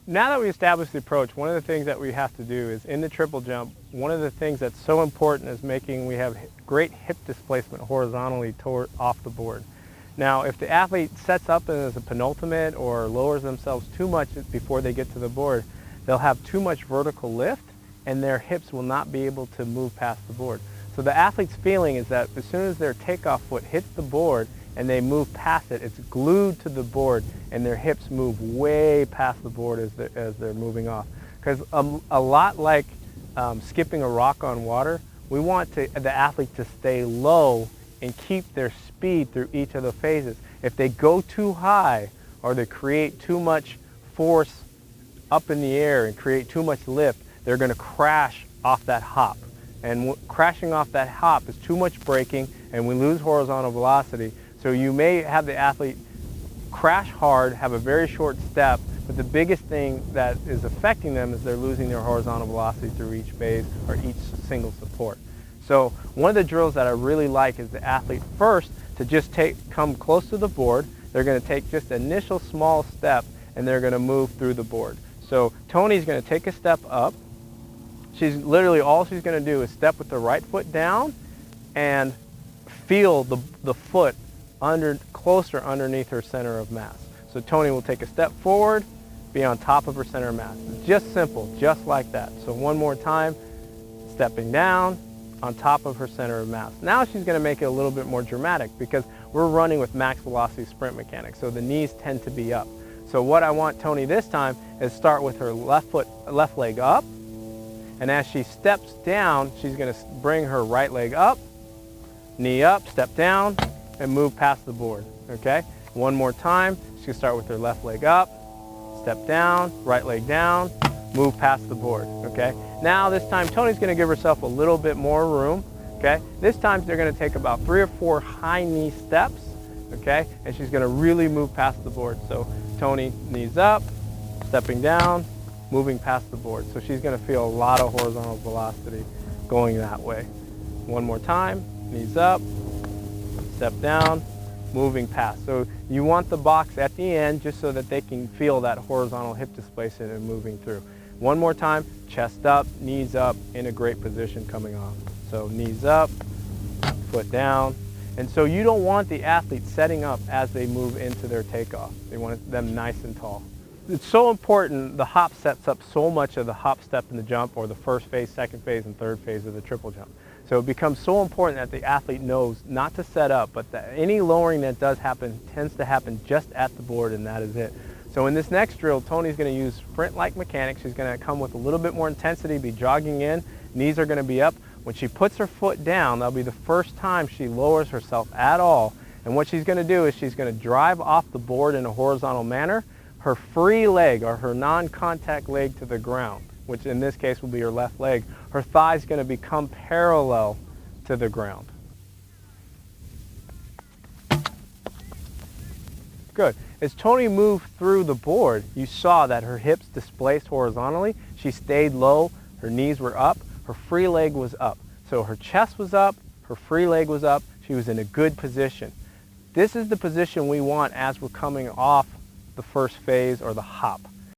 now that we established the approach, one of the things that we have to do is in the triple jump, one of the things that's so important is making we have great hip displacement horizontally off the board. Now, if the athlete sets up as a penultimate or lowers themselves too much before they get to the board, they'll have too much vertical lift and their hips will not be able to move past the board. So the athlete's feeling is that as soon as their takeoff foot hits the board and they move past it, it's glued to the board and their hips move way past the board as they're moving off. Because a lot like skipping a rock on water, we want the athlete to stay low and keep their speed through each of the phases. If they go too high or they create too much force up in the air and create too much lift, they're going to crash off that hop. And crashing off that hop is too much braking and we lose horizontal velocity. So you may have the athlete crash hard, have a very short step, but the biggest thing that is affecting them is they're losing their horizontal velocity through each phase or each single support. So one of the drills that I really like is the athlete first to just come close to the board. They're going to take just an initial small step and they're going to move through the board. So Tony's going to take a step up. She's literally, all she's going to do is step with the right foot down and feel the foot closer underneath her center of mass. So Tony will take a step forward, be on top of her center of mass. It's just simple, just like that. So one more time, stepping down, on top of her center of mass. Now she's going to make it a little bit more dramatic because we're running with max velocity sprint mechanics, so the knees tend to be up. So what I want Tony this time is start with her left leg up, and as she steps down, she's going to bring her right leg up, knee up, step down, and move past the board, okay? One more time, she's going to start with her left leg up, step down, right leg down, move past the board, okay? Now this time Tony's going to give herself a little bit more room, okay? This time they're going to take about 3 or 4 high knee steps, okay? And she's going to really move past the board. So Tony, knees up, stepping down, moving past the board. So she's going to feel a lot of horizontal velocity going that way. One more time, knees up, step down, moving past. So you want the box at the end just so that they can feel that horizontal hip displacement and moving through. One more time, chest up, knees up, in a great position coming off. So knees up, foot down. And so you don't want the athlete setting up as they move into their takeoff. They want them nice and tall. It's so important, the hop sets up so much of the hop, step, and the jump, or the first phase, second phase, and third phase of the triple jump. So it becomes so important that the athlete knows not to set up, but that any lowering that does happen tends to happen just at the board, and that is it. So in this next drill, Tony's going to use sprint-like mechanics. She's going to come with a little bit more intensity, be jogging in, knees are going to be up. When she puts her foot down, that'll be the first time she lowers herself at all. And what she's going to do is she's going to drive off the board in a horizontal manner, her free leg or her non-contact leg to the ground, which in this case will be her left leg. Her thigh is going to become parallel to the ground. Good. As Tony moved through the board, you saw that her hips displaced horizontally. She stayed low, her knees were up, her free leg was up. So her chest was up, her free leg was up, she was in a good position. This is the position we want as we're coming off the first phase or the hop.